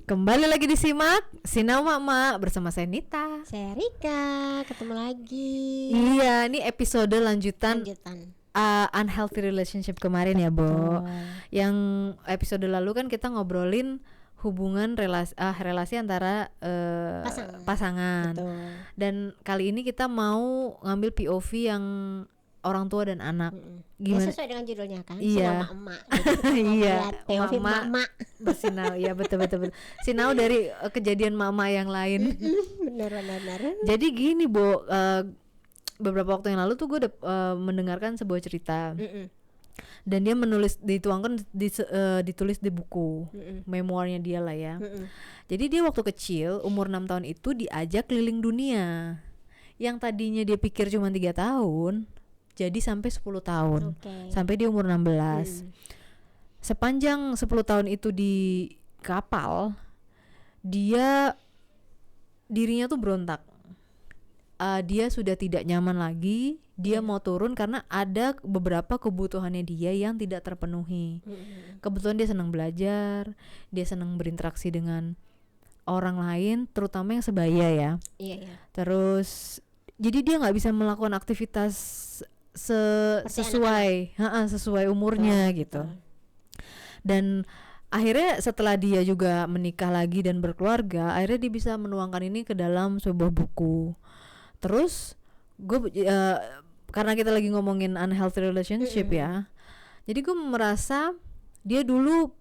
Kembali lagi disimak Sinau Mama bersama saya Nita. Saya Rika, ketemu lagi. Iya, ini episode lanjutan unhealthy relationship kemarin ya, Bo. Yang episode lalu kan kita ngobrolin hubungan relasi antara pasangan. Betul. Dan kali ini kita mau ngambil POV yang orang tua dan anak. Gimana? Ya, sesuai dengan judulnya kan. Iya. Emak-emak. Iya. POV mama. Bersinau, ya betul. Sinau dari kejadian mama yang lain. Benar. Jadi gini, Bo, beberapa waktu yang lalu tuh gue mendengarkan sebuah cerita. Dan dia ditulis di buku memoirnya dia lah ya. Jadi dia waktu kecil umur 6 tahun itu diajak keliling dunia. Yang tadinya dia pikir cuma 3 tahun jadi sampai 10 tahun. Sampai di umur 16. Sepanjang 10 tahun itu di kapal, dirinya tuh berontak. Dia sudah tidak nyaman lagi. Dia mau turun karena ada beberapa kebutuhannya dia yang tidak terpenuhi. Kebetulan dia senang belajar, dia senang berinteraksi dengan orang lain, terutama yang sebaya ya. Iya. Terus jadi dia nggak bisa melakukan aktivitas sesuai umurnya gitu. Dan akhirnya setelah dia juga menikah lagi dan berkeluarga, akhirnya dia bisa menuangkan ini ke dalam sebuah buku. Terus karena kita lagi ngomongin unhealthy relationship ya, jadi gue merasa dia dulu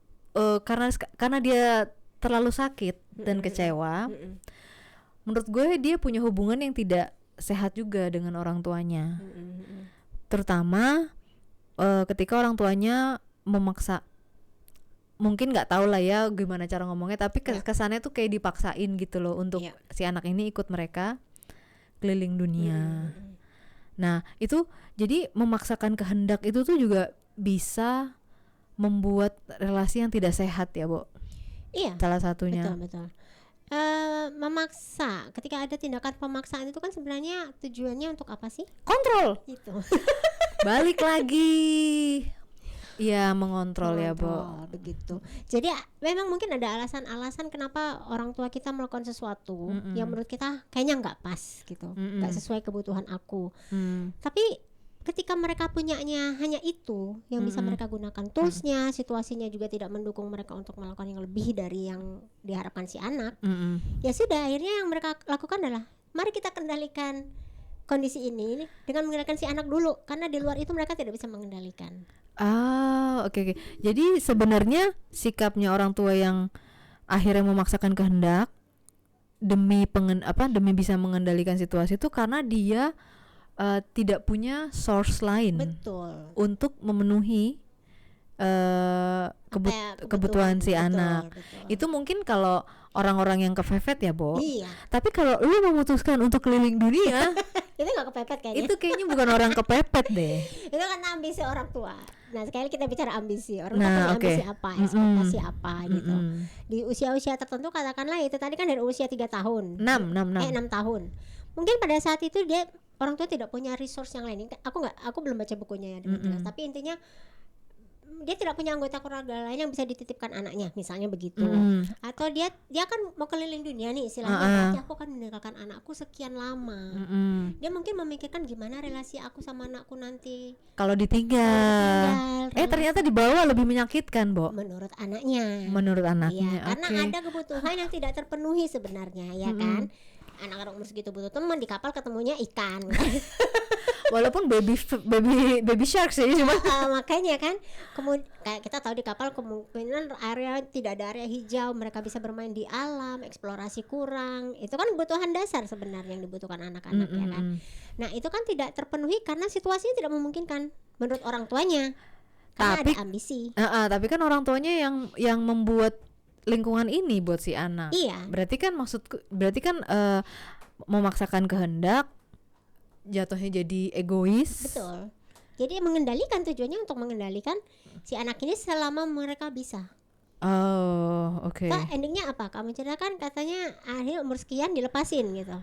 karena dia terlalu sakit dan kecewa. Menurut gue dia punya hubungan yang tidak sehat juga dengan orang tuanya. Terutama ketika orang tuanya memaksa, mungkin nggak tahu lah ya gimana cara ngomongnya, tapi kesannya tuh kayak dipaksain gitu loh untuk si anak ini ikut mereka keliling dunia. Nah itu jadi memaksakan kehendak itu tuh juga bisa membuat relasi yang tidak sehat ya, Bo. Iya. Salah satunya. Betul. Memaksa, ketika ada tindakan pemaksaan itu kan sebenarnya tujuannya untuk apa sih? Kontrol. Itu. Balik lagi. Iya, mengontrol ya, Bo. Begitu. Jadi memang mungkin ada alasan-alasan kenapa orang tua kita melakukan sesuatu yang menurut kita kayaknya nggak pas gitu, nggak sesuai kebutuhan aku. Tapi ketika mereka punyanya hanya itu yang bisa mereka gunakan, toolsnya, situasinya juga tidak mendukung mereka untuk melakukan yang lebih dari yang diharapkan si anak. Ya sudah, akhirnya yang mereka lakukan adalah mari kita kendalikan kondisi ini dengan mengendalikan si anak dulu, karena di luar itu mereka tidak bisa mengendalikan. Oke. Jadi sebenarnya sikapnya orang tua yang akhirnya memaksakan kehendak demi bisa mengendalikan situasi itu karena dia tidak punya source lain. Betul. Untuk memenuhi kebutuhan si anak. Betul. Itu mungkin kalau orang-orang yang kepepet ya, Bo. Iya. Tapi kalau lu memutuskan untuk keliling dunia itu nggak kepepet kayaknya. Itu kayaknya bukan orang kepepet deh. Itu kan ambisi orang tua. Nah sekali kita bicara ambisi, orang tua punya ambisi apa, ekspektasi apa gitu. Di usia-usia tertentu katakanlah itu tadi kan dari usia 3 tahun 6 tahun. Mungkin pada saat itu dia orang tua tidak punya resource yang lain. Aku belum baca bukunya ya dengan jelas. Tapi intinya dia tidak punya anggota keluarga lain yang bisa dititipkan anaknya, misalnya begitu. Atau dia kan mau keliling dunia nih istilahnya, berarti aku akan meninggalkan anakku sekian lama. Dia mungkin memikirkan gimana relasi aku sama anakku nanti kalau ditinggal. Ternyata dibawa lebih menyakitkan, Bo. Menurut anaknya. Iya, karena ada kebutuhan yang tidak terpenuhi sebenarnya, ya kan? Anak-anak umur segitu butuh teman, di kapal ketemunya ikan. Walaupun baby shark sih cuma makanya kan kayak kita tahu di kapal kemungkinan tidak ada area hijau, mereka bisa bermain di alam, eksplorasi kurang. Itu kan kebutuhan dasar sebenarnya yang dibutuhkan anak-anak ya kan. Nah, itu kan tidak terpenuhi karena situasinya tidak memungkinkan menurut orang tuanya. Karena ada ambisi. Tapi kan orang tuanya yang membuat lingkungan ini buat si anak. Iya. Berarti kan memaksakan kehendak jatuhnya jadi egois. Betul. Jadi mengendalikan, tujuannya untuk mengendalikan si anak ini selama mereka bisa. Oke. Endingnya apa? Kamu ceritakan katanya akhir umur sekian dilepasin gitu.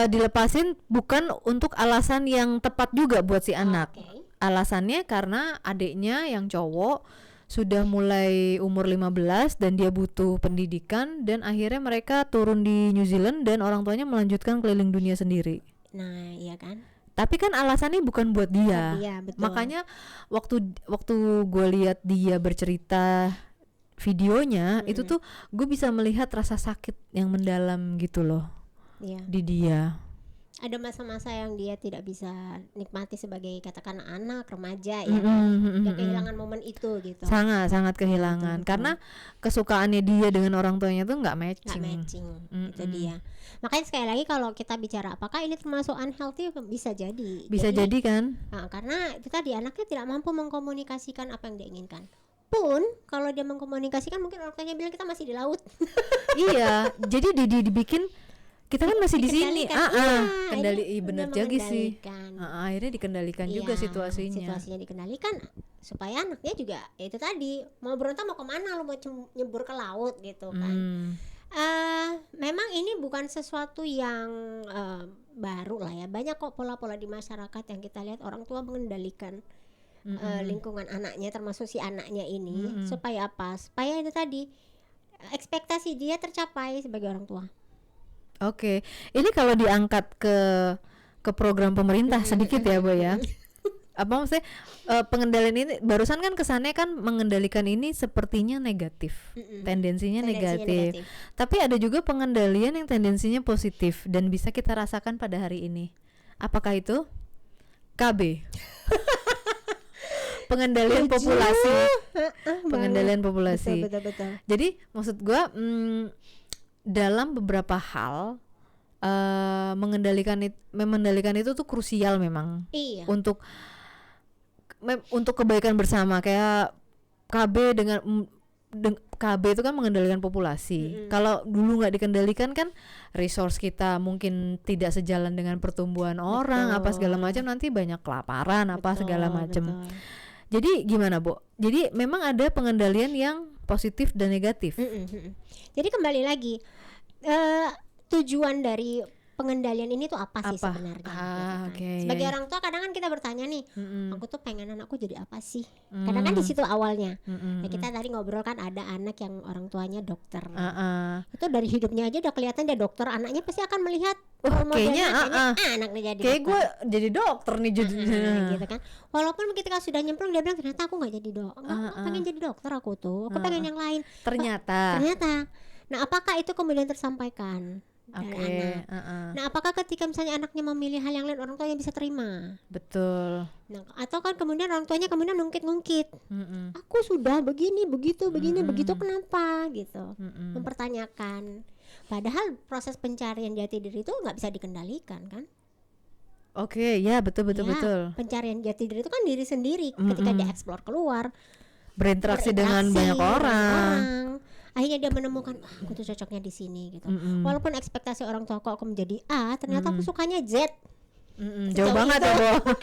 Dilepasin bukan untuk alasan yang tepat juga buat si anak. Alasannya karena adiknya yang cowok sudah mulai umur 15 dan dia butuh pendidikan, dan akhirnya mereka turun di New Zealand dan orang tuanya melanjutkan keliling dunia sendiri. Nah, iya kan? Tapi kan alasannya bukan buat dia. Betul. Makanya waktu gue lihat dia bercerita videonya, itu tuh gue bisa melihat rasa sakit yang mendalam gitu loh. Iya. Di dia. Ada masa-masa yang dia tidak bisa nikmati sebagai katakan anak, remaja ya. Dia kehilangan momen itu gitu. Sangat kehilangan. Karena kesukaannya dia dengan orang tuanya tuh nggak matching. Itu dia. Makanya sekali lagi kalau kita bicara apakah ini termasuk unhealthy, bisa jadi. Bisa jadi kan? Nah, karena itu tadi anaknya tidak mampu mengkomunikasikan apa yang dia inginkan. Pun kalau dia mengkomunikasikan mungkin orang tuanya bilang kita masih di laut. Iya, jadi dibikin kita kan masih di sini. Benar juga sih. Akhirnya dikendalikan juga situasinya dikendalikan supaya anaknya juga itu tadi mau berontak mau kemana, lu mau nyebur ke laut gitu kan. Memang ini bukan sesuatu yang baru lah ya, banyak kok pola-pola di masyarakat yang kita lihat orang tua mengendalikan lingkungan anaknya, termasuk si anaknya ini supaya apa? Supaya itu tadi ekspektasi dia tercapai sebagai orang tua. Oke, ini kalau diangkat ke program pemerintah sedikit ya, Boy ya. Apa maksudnya pengendalian ini barusan kan kesannya kan mengendalikan ini sepertinya negatif, tendensinya negatif. Tapi ada juga pengendalian yang tendensinya positif dan bisa kita rasakan pada hari ini. Apakah itu? KB. Pengendalian populasi. Pengendalian populasi. Betul. Jadi maksud gue dalam beberapa hal mengendalikan itu tuh krusial memang. Iya. Untuk kebaikan bersama, kayak KB KB itu kan mengendalikan populasi. Kalau dulu nggak dikendalikan kan resource kita mungkin tidak sejalan dengan pertumbuhan orang, apa segala macam, nanti banyak kelaparan apa segala macam. Jadi gimana, Bu? Jadi memang ada pengendalian yang positif dan negatif. Jadi kembali lagi tujuan dari pengendalian ini tuh apa sih sebenarnya? Okay. Sebagai orang tua kadang kan kita bertanya nih, aku tuh pengen anakku jadi apa sih? Kadang kan di situ awalnya. Ya kita tadi ngobrol kan ada anak yang orang tuanya dokter. Itu dari hidupnya aja udah kelihatan dia dokter, anaknya pasti akan melihat kayaknya anaknya jadi kayak dokter. Gue jadi dokter nih jadinya. Gitu kan. Walaupun ketika sudah nyemplung dia bilang ternyata aku nggak jadi dokter, pengen jadi dokter aku tuh, aku pengen yang lain. Ternyata. Nah, apakah itu kemudian tersampaikan? Oke. Nah, apakah ketika misalnya anaknya memilih hal yang lain orang tuanya bisa terima? Betul. Nah, atau kan kemudian orang tuanya kemudian ngungkit-ngungkit. Aku sudah begini, begitu, kenapa gitu. Mempertanyakan. Padahal proses pencarian jati diri itu nggak bisa dikendalikan kan? Oke, ya betul. Pencarian jati diri itu kan diri sendiri ketika dia eksplor keluar, berinteraksi dengan banyak orang. Akhirnya dia menemukan aku tuh cocoknya di sini gitu. Walaupun ekspektasi orang tua kok aku menjadi A, ternyata aku sukanya Z. Jauh banget ya, Bo.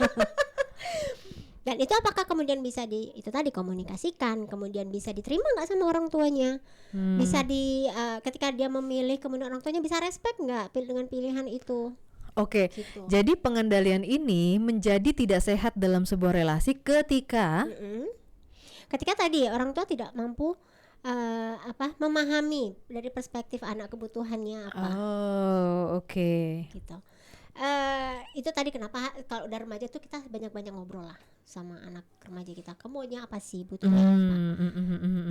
Dan itu apakah kemudian bisa itu tadi komunikasikan, kemudian bisa diterima nggak sama orang tuanya? Bisa ketika dia memilih kemudian orang tuanya bisa respect nggak dengan pilihan itu? Oke, gitu. Jadi pengendalian ini menjadi tidak sehat dalam sebuah relasi ketika tadi orang tua tidak mampu memahami dari perspektif anak kebutuhannya apa. Oke. Gitu. Itu tadi kenapa kalau udah remaja tuh kita banyak-banyak ngobrol lah sama anak remaja kita. Kamu maunya apa sih, butuhnya apa?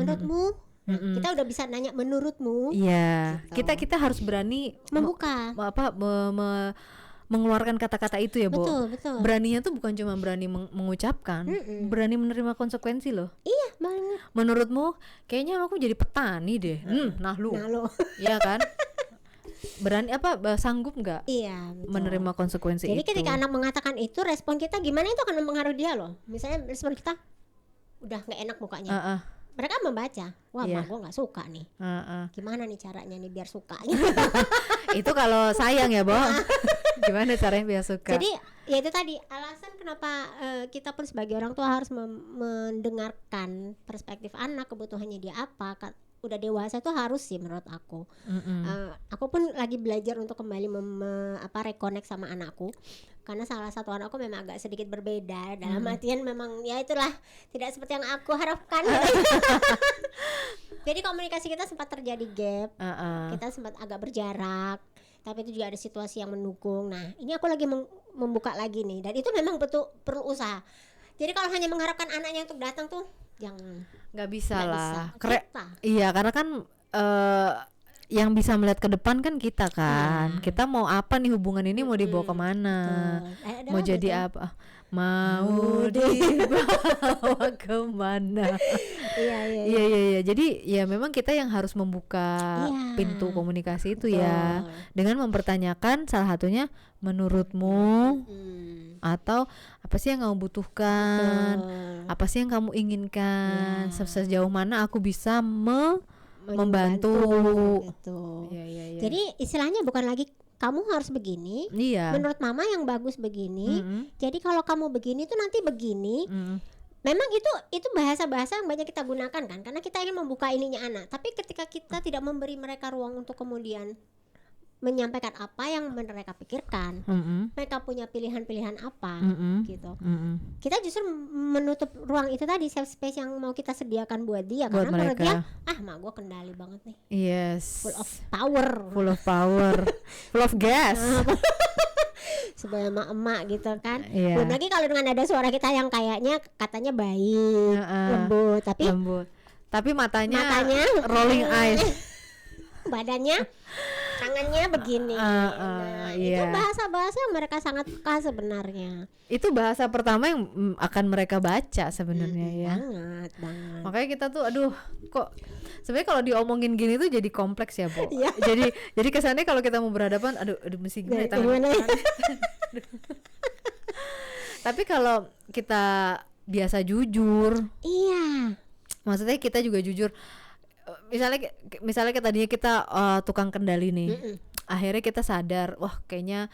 Menurutmu? Kita udah bisa nanya menurutmu. Iya. Gitu. Kita harus berani membuka. Mengeluarkan kata-kata itu ya, Bo. Betul. Beraninya tuh bukan cuma berani mengucapkan, berani menerima konsekuensi loh. Iya banget. Menurutmu kayaknya aku jadi petani deh. Nah lu. Iya kan? Berani sanggup nggak? Iya, betul. Menerima konsekuensi itu. Jadi ketika anak mengatakan itu, respon kita gimana itu akan mempengaruhi dia loh. Misalnya respon kita udah nggak enak mukanya. Mereka membaca, wah mak gue nggak suka nih. Gimana nih caranya nih biar suka? Itu kalau sayang ya, Bo. Gimana caranya biar suka? Jadi ya itu tadi alasan kenapa kita pun sebagai orang tua harus mendengarkan perspektif anak, kebutuhannya dia apa. udah dewasa tuh harus sih menurut aku. Aku pun lagi belajar untuk kembali reconnect sama anakku, karena salah satu anakku memang agak sedikit berbeda dalam artian memang ya itulah tidak seperti yang aku harapkan. Jadi komunikasi kita sempat terjadi gap, kita sempat agak berjarak, tapi itu juga ada situasi yang mendukung. Nah ini aku lagi membuka lagi nih, dan itu memang betul perlu usaha. Jadi kalau hanya mengharapkan anaknya untuk datang tuh jangan, nggak bisa lah. Iya, karena kan yang bisa melihat ke depan kan kita kan. Kita mau apa nih hubungan ini, mau dibawa kemana? Mau jadi apa? Mau dibawa kemana? Iya. Jadi ya memang kita yang harus membuka pintu komunikasi itu ya, dengan mempertanyakan salah satunya menurutmu atau apa sih yang kamu butuhkan, apa sih yang kamu inginkan, sejauh mana aku bisa membantu gitu. Jadi istilahnya bukan lagi kamu harus begini, menurut mama yang bagus begini. Jadi kalau kamu begini tuh nanti begini. Memang itu bahasa-bahasa yang banyak kita gunakan kan, karena kita ingin membuka ininya anak. Tapi ketika kita tidak memberi mereka ruang untuk kemudian menyampaikan apa yang mereka pikirkan, mereka punya pilihan-pilihan apa, gitu. Kita justru menutup ruang itu tadi, safe space yang mau kita sediakan buat dia, buat karena menurut dia, mak gue kendali banget nih, full of power, full of gas, sebagai emak-emak gitu kan. Belum lagi kalau dengan ada suara kita yang kayaknya katanya baik, lembut, tapi matanya rolling eyes, badannya, tangannya begini. Itu bahasa-bahasa yang mereka sangat peka sebenarnya. Itu bahasa pertama yang akan mereka baca sebenarnya ya. Banget. Makanya kita tuh kok sebenarnya kalau diomongin gini tuh jadi kompleks ya, Bo. Jadi kesannya kalau kita mau berhadapan aduh mesti gimana ya? Tapi kalau kita biasa jujur. Iya. Maksudnya kita juga jujur. Misalnya tadinya kita tukang kendali nih, akhirnya kita sadar, wah kayaknya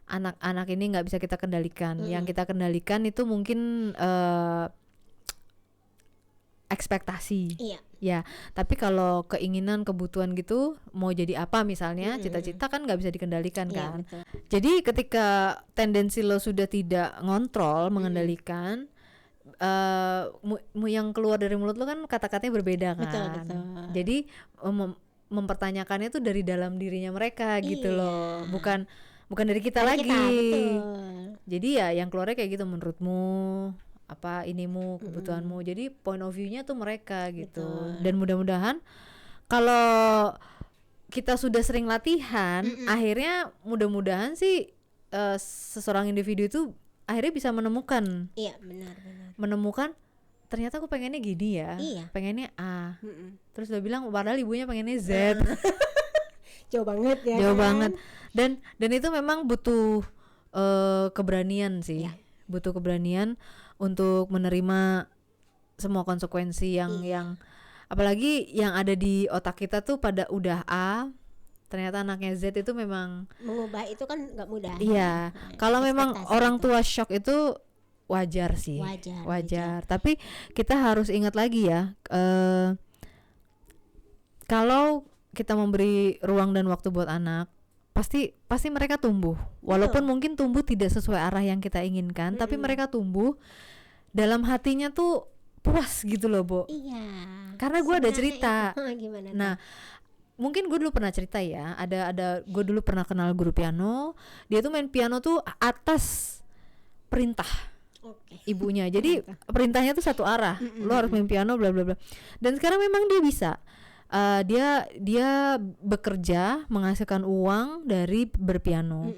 anak-anak ini nggak bisa kita kendalikan. Yang kita kendalikan itu mungkin ekspektasi, ya. Tapi kalau keinginan, kebutuhan gitu, mau jadi apa misalnya, cita-cita kan nggak bisa dikendalikan kan. Betul. Jadi ketika tendensi lo sudah tidak ngontrol, mengendalikan, yang keluar dari mulut lo kan kata-katanya berbeda kan. Betul. Jadi mempertanyakannya tuh dari dalam dirinya mereka gitu loh, bukan dari kita lagi. Jadi ya yang keluarnya kayak gitu, menurutmu apa, inimu, kebutuhanmu. Jadi point of view-nya tuh mereka gitu. Dan mudah-mudahan kalau kita sudah sering latihan, akhirnya mudah-mudahan sih seseorang individu itu akhirnya bisa menemukan. Iya, benar. Menemukan ternyata aku pengennya gini ya. Pengennya A. Terus dia bilang padahal ibunya pengennya Z. Jauh banget ya. Jauh banget. Dan itu memang butuh keberanian sih. Butuh keberanian untuk menerima semua konsekuensi yang apalagi yang ada di otak kita tuh pada udah A, ternyata anaknya Z itu memang mengubah itu kan nggak mudah. Iya, kalau memang orang tua shock itu wajar sih, wajar. Tapi kita harus ingat lagi ya, kalau kita memberi ruang dan waktu buat anak, pasti mereka tumbuh. Walaupun mungkin tumbuh tidak sesuai arah yang kita inginkan, tapi mereka tumbuh dalam hatinya tuh puas gitu loh, Bo. Iya. Karena gue ada cerita. Gimana? Nah, mungkin gue dulu pernah cerita ya, ada gue dulu pernah kenal guru piano. Dia tuh main piano tuh atas perintah ibunya. Jadi perintahnya tuh satu arah, lo harus main piano bla bla bla. Dan sekarang memang dia bisa. Dia bekerja menghasilkan uang dari berpiano.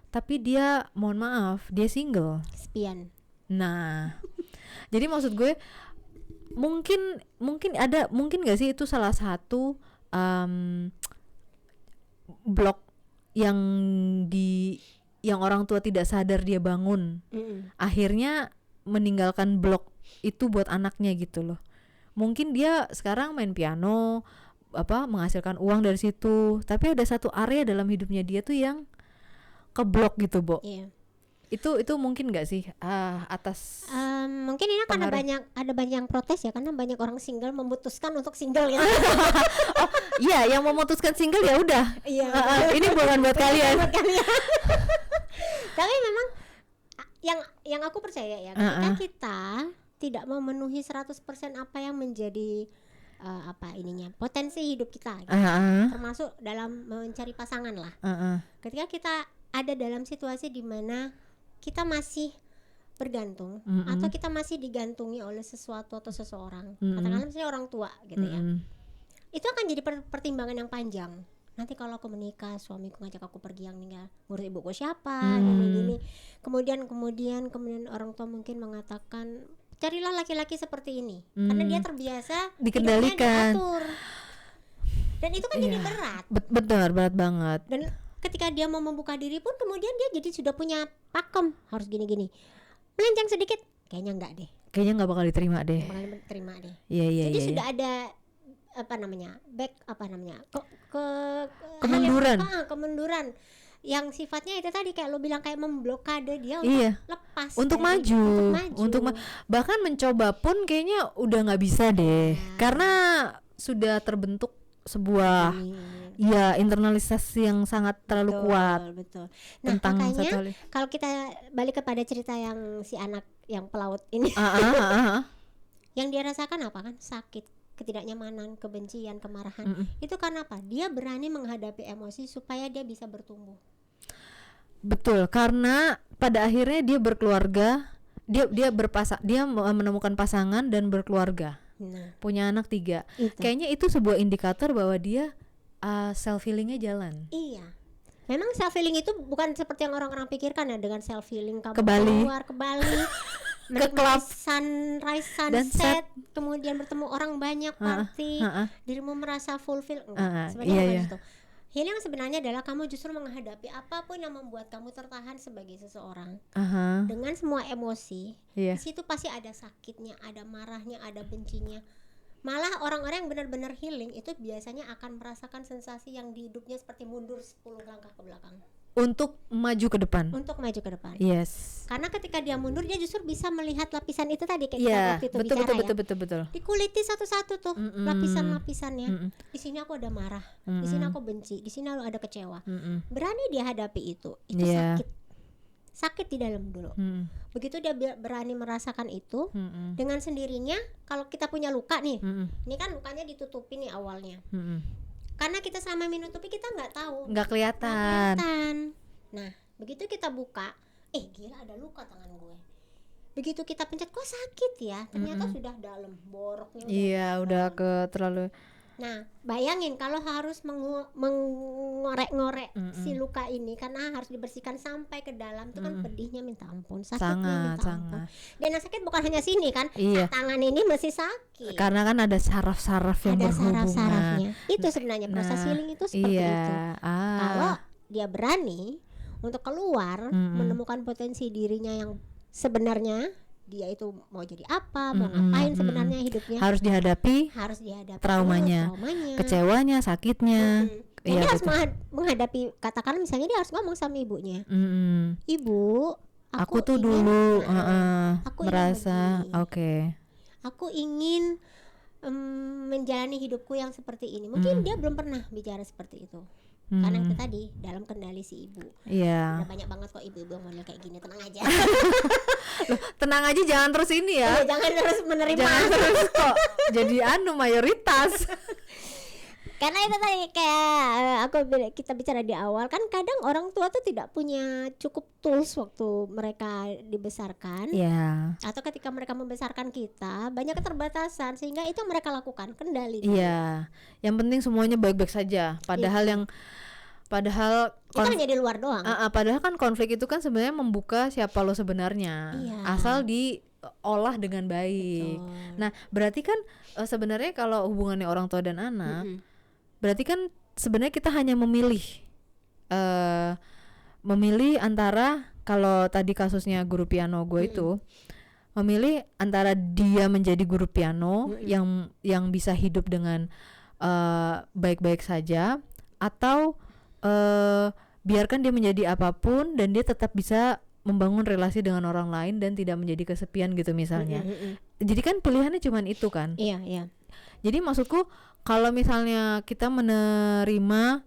Tapi dia, mohon maaf, dia single. Spian. Nah, jadi maksud gue mungkin nggak sih itu salah satu blok yang orang tua tidak sadar dia bangun, akhirnya meninggalkan blok itu buat anaknya gitu loh. Mungkin dia sekarang main piano, menghasilkan uang dari situ, tapi ada satu area dalam hidupnya dia tuh yang keblok gitu, Bo. Iya. Itu mungkin nggak sih atas mungkin ini karena ada banyak yang protes ya, karena banyak orang single memutuskan untuk single ya. Oh iya, yang memutuskan single ya udah. Iya. Ini bukan buat kalian. Tapi memang yang aku percaya ya, ketika kita tidak memenuhi 100% apa yang menjadi potensi hidup kita gitu. Termasuk dalam mencari pasangan lah. Ketika kita ada dalam situasi di mana kita masih bergantung atau kita masih digantungi oleh sesuatu atau seseorang, katakanlah misalnya orang tua gitu ya, itu akan jadi pertimbangan yang panjang. Nanti kalau aku menikah, suamiku ngajak aku pergi yang tinggal ngurus ibuku siapa, gini. Kemudian orang tua mungkin mengatakan carilah laki-laki seperti ini, karena dia terbiasa dikendalikan, diatur. Dan itu kan jadi berat. Berat banget. Dan ketika dia mau membuka diri pun kemudian dia jadi sudah punya pakem, harus gini-gini. Melenceng sedikit, kayaknya enggak deh. Kayaknya enggak bakal diterima deh. Iya. Jadi sudah ada kemunduran yang sifatnya itu tadi kayak lo bilang, kayak memblokade dia untuk lepas, untuk maju. Bahkan mencoba pun kayaknya udah nggak bisa deh, karena sudah terbentuk sebuah internalisasi yang sangat terlalu kuat. Betul. Nah, makanya kalau kita balik kepada cerita yang si anak yang pelaut ini, yang dia rasakan apa kan? Sakit, ketidaknyamanan, kebencian, kemarahan. Itu karena apa? Dia berani menghadapi emosi supaya dia bisa bertumbuh. Betul, karena pada akhirnya dia berkeluarga, dia menemukan pasangan dan berkeluarga. Punya anak 3. Kayaknya itu sebuah indikator bahwa dia self healingnya jalan. Iya. Memang self healing itu bukan seperti yang orang-orang pikirkan ya, dengan self healing kamu keluar ke Bali ke klub sunrise sunset, kemudian bertemu orang banyak, party, dirimu merasa fulfill. Sebenarnya bukan itu. Healing sebenarnya adalah kamu justru menghadapi apapun yang membuat kamu tertahan sebagai seseorang, dengan semua emosi. Di situ pasti ada sakitnya, ada marahnya, ada bencinya. Malah orang-orang yang benar-benar healing itu biasanya akan merasakan sensasi yang di hidupnya seperti mundur 10 langkah ke belakang. Untuk maju ke depan. Yes. Karena ketika dia mundur, dia justru bisa melihat lapisan itu tadi kayak kita waktu itu bicara. Betul. Dikuliti satu-satu tuh lapisan-lapisannya. Di sini aku ada marah, di sini aku benci, di sini ada kecewa. Berani dia hadapi itu sakit di dalam dulu. Begitu dia berani merasakan itu, dengan sendirinya kalau kita punya luka nih, ini kan lukanya ditutupi nih awalnya. Karena kita selama menutupi kita nggak tahu, nggak kelihatan. Nah, begitu kita buka, gila ada luka tangan gue. Begitu kita pencet, kok sakit ya? Ternyata sudah dalam, boroknya. Udah ke terlalu. Nah, bayangin kalau harus mengorek-ngorek si luka ini, karena harus dibersihkan sampai ke dalam, itu kan pedihnya minta ampun, sakitnya minta ampun. Dan yang sakit bukan hanya sini kan, tangan ini masih sakit. Karena kan ada saraf-saraf yang berhubungan. Ada saraf-sarafnya. Itu sebenarnya proses healing itu seperti itu. Kalau dia berani untuk keluar, menemukan potensi dirinya yang sebenarnya, dia itu mau jadi apa, mau ngapain sebenarnya hidupnya, harus dihadapi traumanya, kecewanya, sakitnya. Dia harus menghadapi, katakan misalnya dia harus ngomong sama ibunya, Ibu, aku tuh ingin, dulu merasa aku ingin menjalani hidupku yang seperti ini. Mungkin dia belum pernah bicara seperti itu. Karena itu tadi dalam kendali si ibu. Udah banyak banget kok ibu-ibu yang model kayak gini, tenang aja. Loh, tenang aja, jangan terus ini ya. Jangan terus menerima. Jangan terus kok jadi mayoritas. Karena itu tadi kayak kita bicara di awal kan, kadang orang tua tuh tidak punya cukup tools waktu mereka dibesarkan. Atau ketika mereka membesarkan kita, banyak keterbatasan sehingga itu yang mereka lakukan, kendali. Yang penting semuanya baik-baik saja. Padahal itu hanya di luar doang. Padahal kan konflik itu kan sebenarnya membuka siapa lo sebenarnya. Asal diolah dengan baik. Betul. Nah, berarti kan sebenarnya kalau hubungannya orang tua dan anak, berarti kan sebenarnya kita hanya memilih antara, kalau tadi kasusnya guru piano gue itu, memilih antara dia menjadi guru piano yang bisa hidup dengan baik-baik saja, atau biarkan dia menjadi apapun dan dia tetap bisa membangun relasi dengan orang lain dan tidak menjadi kesepian gitu misalnya. Jadi kan pilihannya cuman itu kan. Iya. Jadi maksudku kalau misalnya kita menerima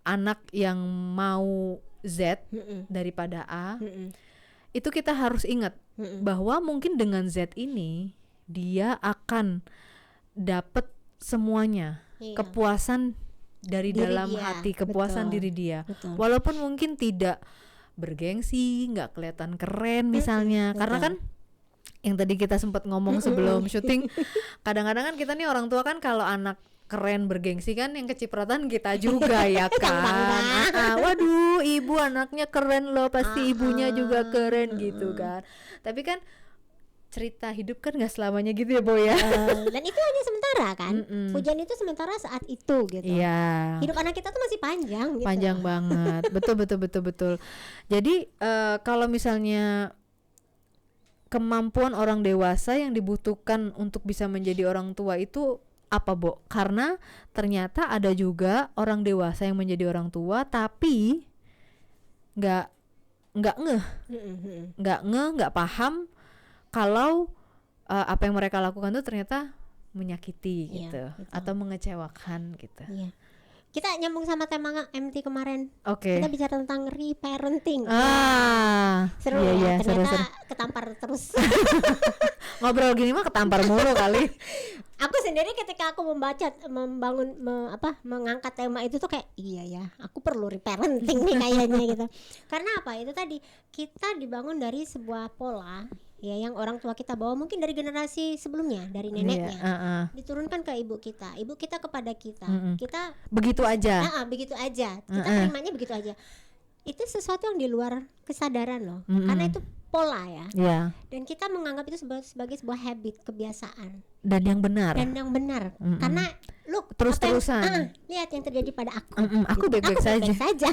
anak yang mau Z daripada A, itu kita harus ingat bahwa mungkin dengan Z ini dia akan dapat semuanya, kepuasan dari dalam hati, kepuasan diri dia. Walaupun mungkin tidak bergengsi, nggak kelihatan keren misalnya, karena kan yang tadi kita sempat ngomong sebelum syuting, kadang-kadang kan kita nih orang tua kan kalau anak keren bergengsi kan yang kecipratan kita juga ya kan. Waduh, ibu anaknya keren loh, pasti ibunya juga keren gitu kan. Tapi kan cerita hidup kan nggak selamanya gitu ya Boy ya. Dan itu hanya sementara kan. Pujian itu sementara saat itu gitu. Iya. Hidup anak kita tuh masih panjang gitu. Panjang banget. betul. Jadi kalau misalnya kemampuan orang dewasa yang dibutuhkan untuk bisa menjadi orang tua itu apa, Bo? Karena ternyata ada juga orang dewasa yang menjadi orang tua tapi nggak nggak paham kalau apa yang mereka lakukan itu ternyata menyakiti gitu, atau mengecewakan gitu. Iya. Kita nyambung sama tema MT kemarin. Oke. Kita bicara tentang reparenting. Seru iya, ya. Ternyata seru. ketampar terus. Ngobrol gini mah ketampar mulu kali. Aku sendiri ketika aku mengangkat tema itu tuh kayak iya ya, aku perlu reparenting nih kayaknya gitu. Karena apa? Itu tadi kita dibangun dari sebuah pola ya yang orang tua kita bawa mungkin dari generasi sebelumnya, dari neneknya. Diturunkan ke ibu kita kepada kita. Kita begitu aja. Kita terimanya begitu aja. Itu sesuatu yang di luar kesadaran loh. Karena itu pola ya. Dan kita menganggap itu sebagai sebuah habit, kebiasaan. Dan yang benar. Karena look terus-terusan. Lihat yang terjadi pada aku. Aku baik-baik saja.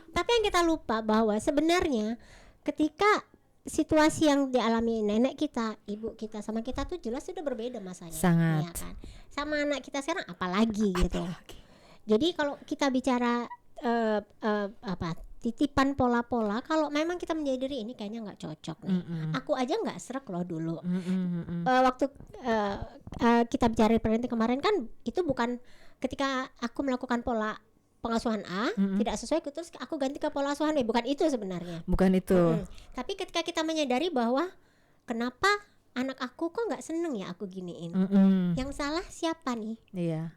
Tapi yang kita lupa bahwa sebenarnya ketika situasi yang dialami nenek kita, ibu kita sama kita tuh jelas sudah berbeda masanya. Sangat. Ya kan? Sama anak kita sekarang apalagi gitu. Jadi kalau kita bicara titipan pola-pola, kalau memang kita menjadi diri ini kayaknya nggak cocok nih. Aku aja nggak srek loh dulu. Waktu kita bicara parenting kemarin kan itu bukan ketika aku melakukan pola pengasuhan A tidak sesuai, terus aku ganti ke pola asuhan B, bukan itu sebenarnya. Bukan itu. Tapi ketika kita menyadari bahwa kenapa anak aku kok nggak seneng ya aku giniin, yang salah siapa nih? Iya.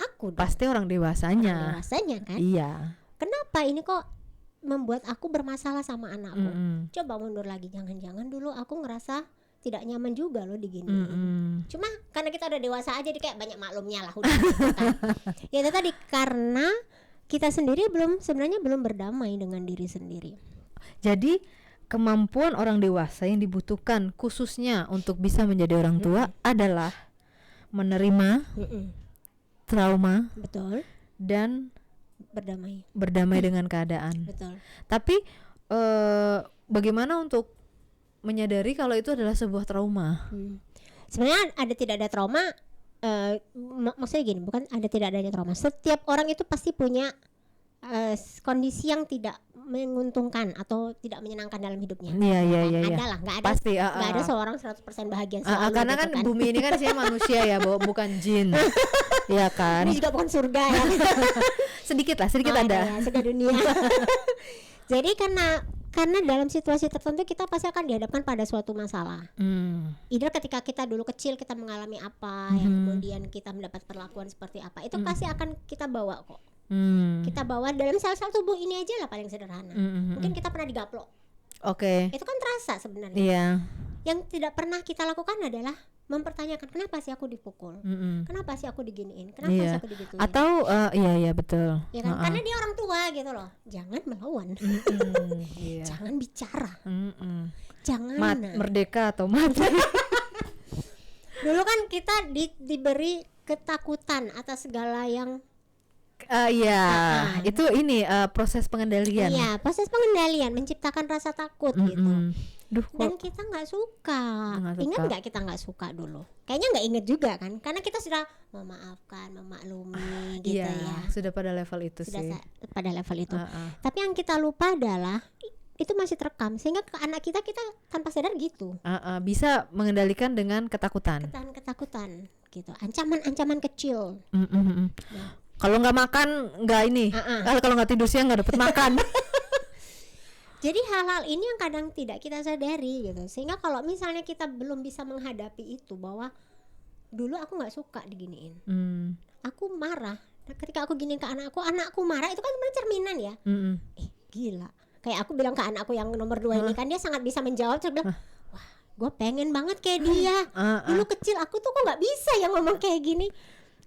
Aku dong. Pasti orang dewasanya. Kan? Iya. Kenapa ini kok membuat aku bermasalah sama anakku? Coba mundur lagi, jangan-jangan dulu aku ngerasa tidak nyaman juga loh diginiin. Cuma karena kita udah dewasa aja, jadi kayak banyak maklumnya lah udah. Kan? Ya itu tadi karena kita sendiri sebenarnya belum berdamai dengan diri sendiri. Jadi kemampuan orang dewasa yang dibutuhkan khususnya untuk bisa menjadi orang tua adalah menerima trauma, betul, dan berdamai dengan keadaan. Betul. Tapi bagaimana untuk menyadari kalau itu adalah sebuah trauma? Sebenarnya tidak ada trauma, maksudnya gini, bukan tidak adanya trauma. Setiap orang itu pasti punya kondisi yang tidak menguntungkan atau tidak menyenangkan dalam hidupnya. Iya. Adalah, nggak ada. Pasti. Nggak ada seorang 100% bahagia selalu. Karena gitu kan bumi ini kan sih manusia ya, bukan jin. Iya kan. Ini juga bukan surga ya. sedikit ada. Ya, surga dunia. Jadi karena dalam situasi tertentu kita pasti akan dihadapkan pada suatu masalah. Either ketika kita dulu kecil kita mengalami apa, yang kemudian kita mendapat perlakuan seperti apa, itu pasti akan kita bawa kok. Kita bawa dalam sel-sel tubuh ini aja lah paling sederhana. Mungkin kita pernah digaplok. Oke. Itu kan terasa sebenarnya. Iya. Yang tidak pernah kita lakukan adalah mempertanyakan kenapa sih aku dipukul, kenapa sih aku diginiin, kenapa sih aku digituin. Atau iya betul. Ya kan? Karena dia orang tua gitu loh. Jangan melawan. Jangan bicara. Jangan merdeka atau mati. Dulu kan kita diberi ketakutan atas segala yang itu ini proses pengendalian. Iya, proses pengendalian menciptakan rasa takut gitu. Dan kita nggak suka. Ingat nggak kita nggak suka dulu? Kayaknya nggak inget juga kan? Karena kita sudah memaafkan, memaklumi gitu ya. Sudah pada level itu sudah sih. Pada level itu. Tapi yang kita lupa adalah itu masih terekam, sehingga ke anak kita tanpa sadar gitu. Bisa mengendalikan dengan ketakutan. Ketakutan gitu. Ancaman kecil. Nah. Kalau nggak makan nggak ini. Kalau nggak tidur siang nggak dapet makan. Jadi hal-hal ini yang kadang tidak kita sadari gitu. Sehingga kalau misalnya kita belum bisa menghadapi itu, bahwa dulu aku nggak suka diginiin, aku marah. Ketika aku giniin ke anakku marah, itu kan sebenarnya cerminan ya. Gila. Kayak aku bilang ke anakku yang nomor 2 ini kan, dia sangat bisa menjawab. Terus bilang, wah, gue pengen banget kayak dia. Dulu kecil aku tuh kok nggak bisa ya ngomong kayak gini.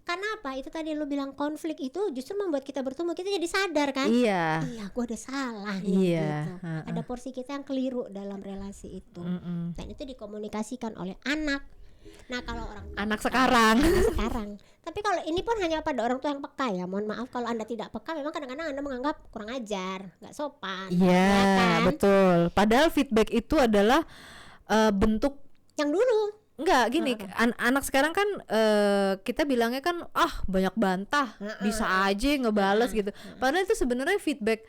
Karena apa? Itu tadi lu bilang, konflik itu justru membuat kita bertumbuh. Kita jadi sadar kan? Iya, gue ada salah nih gitu. Ada porsi kita yang keliru dalam relasi itu. Dan itu dikomunikasikan oleh anak. Nah, kalau anak sekarang. Tapi kalau ini pun hanya pada orang tua yang peka ya. Mohon maaf kalau Anda tidak peka, memang kadang-kadang Anda menganggap kurang ajar, nggak sopan. Iya, kan? Betul. Padahal feedback itu adalah bentuk yang dulu. Enggak gini, anak sekarang kan kita bilangnya kan banyak bantah, bisa aja ngebales gitu. Padahal itu sebenarnya feedback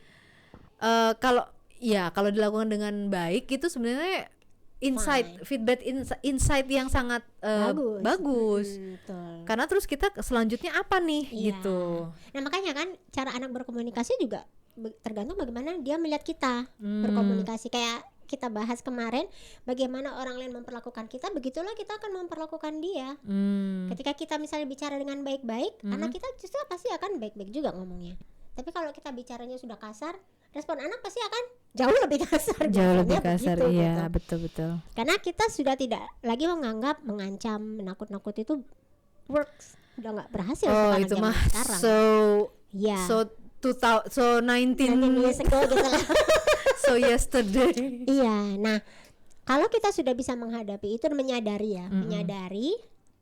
kalau dilakukan dengan baik itu sebenarnya feedback insight yang sangat bagus. Karena terus kita selanjutnya apa nih gitu. Nah, makanya kan cara anak berkomunikasi juga tergantung bagaimana dia melihat kita berkomunikasi. Kayak kita bahas kemarin, bagaimana orang lain memperlakukan kita, begitulah kita akan memperlakukan dia. Ketika kita misalnya bicara dengan baik-baik, anak kita justru pasti akan baik-baik juga ngomongnya. Tapi kalau kita bicaranya sudah kasar, respon anak pasti akan jauh lebih kasar. Iya, betul. Karena kita sudah tidak lagi menganggap mengancam, menakut-nakut itu works, udah nggak berhasil. Itu mah sekarang. So 19 years ago gitu lah. So yesterday. Iya, nah kalau kita sudah bisa menghadapi itu dan menyadari ya,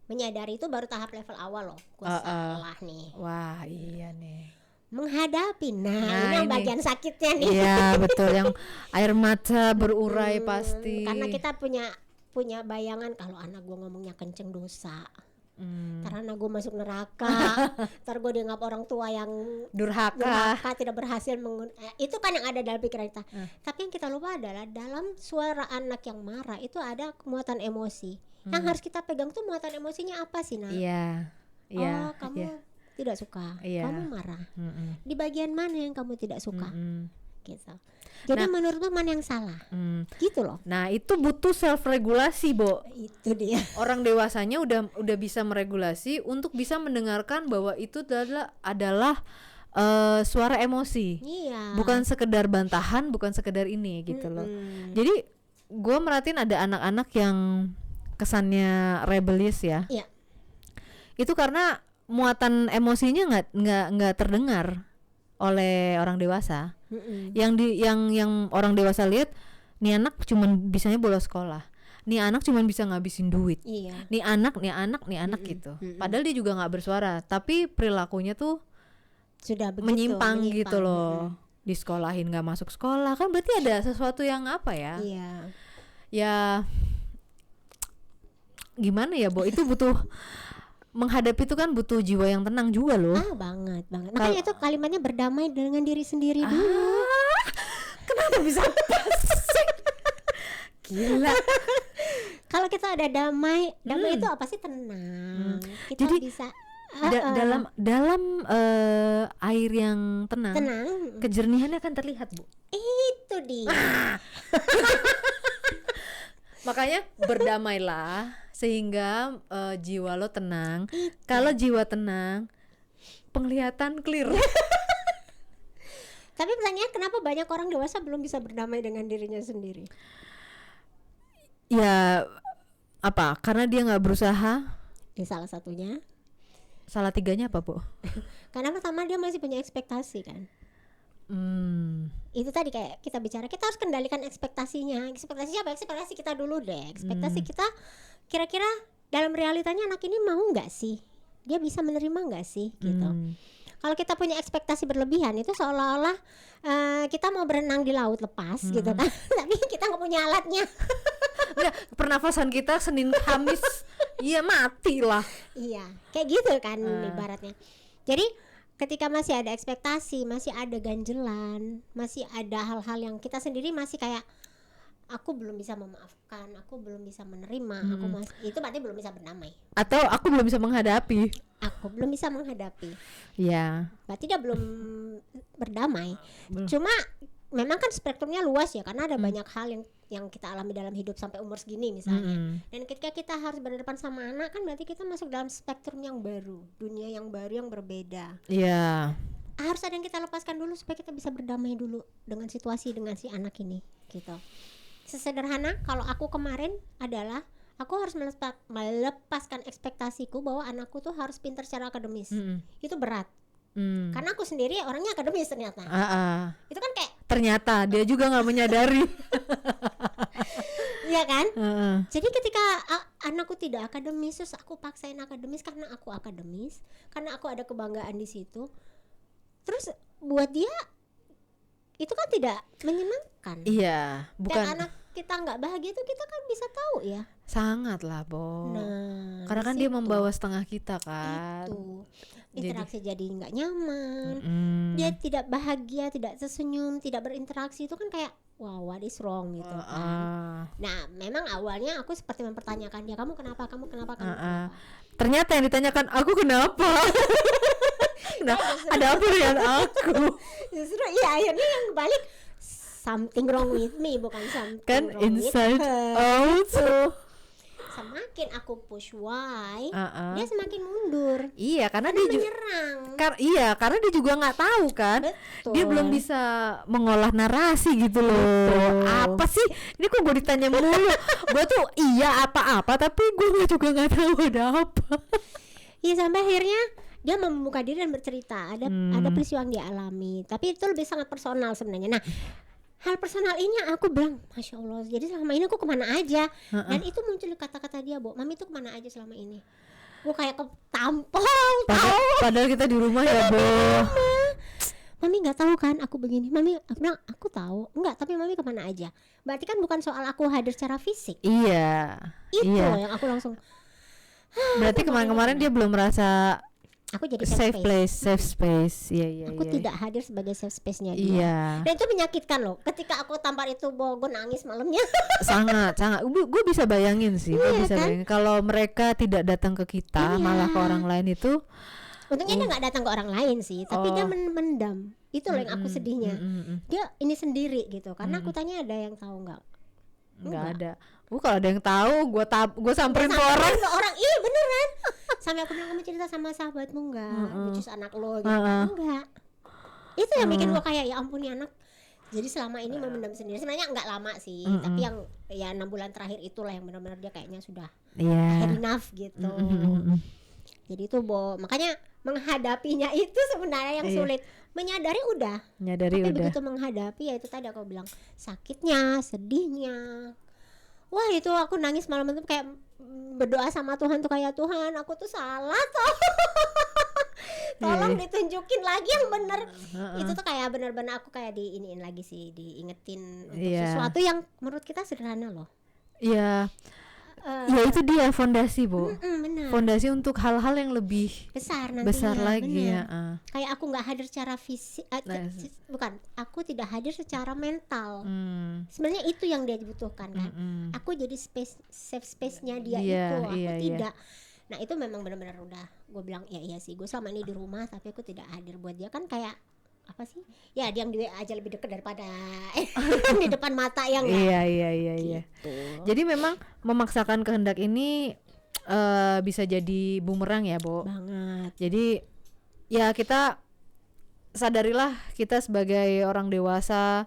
menyadari itu baru tahap level awal loh. Gue salah nih. Wah, iya nih. Menghadapi, nah ini yang bagian sakitnya nih. Iya betul, yang air mata berurai pasti. Karena kita punya bayangan kalau anak gue ngomongnya kenceng dosa. Karena gue masuk neraka, ntar gue dianggap orang tua yang durhaka tidak berhasil itu kan yang ada dalam pikiran kita. Tapi yang kita lupa adalah dalam suara anak yang marah itu ada muatan emosi. Yang harus kita pegang tuh muatan emosinya apa sih, Nak? Kamu tidak suka, kamu marah. Di bagian mana yang kamu tidak suka? Gitu. Jadi menurutmu mana yang salah? Gitu loh. Nah, itu butuh self regulasi, Bo. Itu dia. Orang dewasanya udah bisa meregulasi untuk bisa mendengarkan bahwa itu adalah suara emosi. Iya. Bukan sekedar bantahan, bukan sekedar ini gitu loh. Jadi gue merhatiin ada anak-anak yang kesannya rebellious ya. Iya. Itu karena muatan emosinya nggak terdengar oleh orang dewasa. Yang orang dewasa lihat, nih anak cuman bisanya bolos sekolah, nih anak cuman bisa ngabisin duit, nih anak gitu. Padahal dia juga nggak bersuara, tapi perilakunya tuh sudah menyimpang gitu loh. Disekolahin nggak masuk sekolah, kan berarti ada sesuatu yang apa ya? Ya gimana ya, Bo? Itu butuh menghadapi itu kan butuh jiwa yang tenang juga loh. Banget. Makanya itu kalimatnya berdamai dengan diri sendiri dulu. Kenapa bisa pasing? Gila. Kalau kita ada damai itu apa sih? Tenang. Kita jadi bisa dalam air yang tenang, kejernihannya akan terlihat, Bu. Itu dia. Makanya berdamailah sehingga jiwa lo tenang. Kalau jiwa tenang, penglihatan clear. Tapi pertanyaannya, kenapa banyak orang dewasa belum bisa berdamai dengan dirinya sendiri? Ya apa? Karena dia nggak berusaha. Salah satunya. Salah tiganya apa, Bu? Karena pertama dia masih punya ekspektasi kan. Itu tadi kayak kita bicara, kita harus kendalikan ekspektasinya. Ekspektasinya apa? Ekspektasi kita dulu deh. Ekspektasi kita kira-kira dalam realitanya anak ini mau nggak sih? Dia bisa menerima nggak sih? Gitu. Kalau kita punya ekspektasi berlebihan itu seolah-olah kita mau berenang di laut lepas gitu kan. Tapi kita nggak punya alatnya. Enggak, pernafasan kita Senin Kamis iya mati lah. Iya, kayak gitu kan ibaratnya. Jadi ketika masih ada ekspektasi, masih ada ganjelan, masih ada hal-hal yang kita sendiri masih kayak aku belum bisa memaafkan, aku belum bisa menerima, itu berarti belum bisa berdamai. Atau aku belum bisa menghadapi. Aku belum bisa menghadapi. Ya. Berarti dia belum berdamai. Cuma memang kan spektrumnya luas ya, karena ada banyak hal yang kita alami dalam hidup sampai umur segini misalnya. Dan ketika kita harus berhadapan sama anak kan berarti kita masuk dalam spektrum yang baru, dunia yang baru yang berbeda. Iya. Harus ada yang kita lepaskan dulu supaya kita bisa berdamai dulu dengan situasi, dengan si anak ini gitu. Sesederhana kalau aku kemarin adalah aku harus melepaskan ekspektasiku bahwa anakku tuh harus pintar secara akademis. Itu berat. Karena aku sendiri orangnya akademis ternyata. Itu kan kayak ternyata dia juga nggak menyadari. Iya kan? Jadi ketika anakku tidak akademis, terus aku paksain akademis karena aku akademis, karena aku ada kebanggaan di situ. Terus buat dia itu kan tidak menyenangkan. Iya, bukan. Dan anak kita nggak bahagia itu kita kan bisa tahu ya. Sangat lah, Bo. Nah, karena kan dia membawa setengah kita kan. Itu interaksi jadi nggak nyaman. Dia tidak bahagia, tidak tersenyum, tidak berinteraksi, itu kan kayak wow, what is wrong gitu kan. Nah, memang awalnya aku seperti mempertanyakan dia, kamu kenapa? Ternyata yang ditanyakan aku kenapa? Nah, ada apa dengan aku? Justru iya, akhirnya yang balik something wrong with me, bukan something kan wrong inside with her. out. Semakin aku push why, dia semakin mundur. Iya, karena dia menyerang. Karena dia juga nggak tahu kan. Betul. Dia belum bisa mengolah narasi gitu loh. Apa sih? Ini kok gue ditanya mulu. Gue tuh iya apa-apa, tapi gue juga nggak tahu ada apa. Iya, sampai akhirnya dia membuka diri dan bercerita ada peristiwa yang dia alami, tapi itu lebih sangat personal sebenarnya. Nah, hal personal ini aku bilang, Masya Allah, jadi selama ini aku kemana aja? Dan itu muncul kata-kata dia, Bo, Mami tuh kemana aja selama ini? Gue kayak ketampol. Padahal kita di rumah ya, Bo. Mami nggak tahu kan aku begini. Mami, aku bilang aku tahu. Enggak, tapi Mami kemana aja? Berarti kan bukan soal aku hadir secara fisik. Iya. Itu iya. yang aku langsung. Berarti kemarin-kemarin dia belum merasa aku jadi safe space. Iya. Aku tidak hadir sebagai safe space-nya dia. Iya. Dan itu menyakitkan loh. Ketika aku tampar itu, gue nangis malamnya. sangat. Gue bisa bayangin sih. Gue bisa bayangin kalau mereka tidak datang ke kita, malah ke orang lain itu. Untungnya dia nggak datang ke orang lain sih, tapi dia mendam. Itu loh yang aku sedihnya. Dia ini sendiri gitu. Karena aku tanya ada yang tahu nggak? Nggak ada. Kalau ada yang tahu, gue samperin ke orang. Iya beneran. Sampai aku bilang, kamu cerita sama sahabatmu nggak? Lucu anak lo gitu. Enggak. Itu yang bikin gue kayak ya ampun nih anak. Jadi selama ini memendam sendiri. Sebenarnya nggak lama sih, tapi yang ya 6 bulan terakhir itulah yang benar-benar dia kayaknya sudah enough gitu. Jadi itu makanya menghadapinya itu sebenarnya yang sulit. Menyadari udah. Tapi begitu menghadapi ya itu tadi aku bilang sakitnya, sedihnya. Wah itu aku nangis malam itu kayak berdoa sama Tuhan tuh kayak Tuhan aku tuh salah tolong ditunjukin lagi yang bener. Itu tuh kayak bener-bener aku kayak diiniin lagi sih, diingetin untuk sesuatu yang menurut kita sederhana loh. Iya. Ya itu dia fondasi, Bu. Benar. Fondasi untuk hal-hal yang lebih besar lagi ya. Kayak aku nggak hadir secara fisik, bukan, aku tidak hadir secara mental. Sebenarnya itu yang dia butuhkan kan. Aku jadi safe space-nya dia itu, aku tidak. Nah itu memang benar-benar udah, gue bilang iya sih, gue selama ini di rumah tapi aku tidak hadir buat dia kan kayak apa sih? Ya dia yang di WA aja lebih dekat daripada di depan mata yang Iya. Gitu. Jadi memang memaksakan kehendak ini bisa jadi bumerang ya, Bo. Banget. Jadi ya kita sadarilah kita sebagai orang dewasa,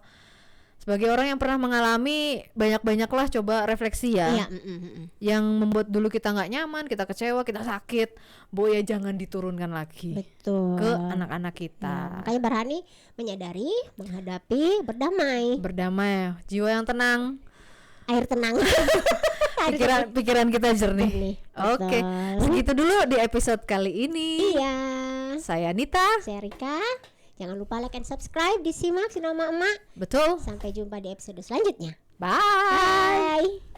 sebagai orang yang pernah mengalami banyak-banyaklah coba refleksi ya. Iya, yang membuat dulu kita nggak nyaman, kita kecewa, kita sakit, Bo ya jangan diturunkan lagi. Betul. Ke anak-anak kita. Makanya berani menyadari, menghadapi, berdamai, jiwa yang tenang, air tenang. pikiran kita jernih. Oke, segitu dulu di episode kali ini. Iya. Saya Nita. Saya Rika. Jangan lupa like and subscribe, disimak Sinoma Emak. Betul. Sampai jumpa di episode selanjutnya. Bye. Bye.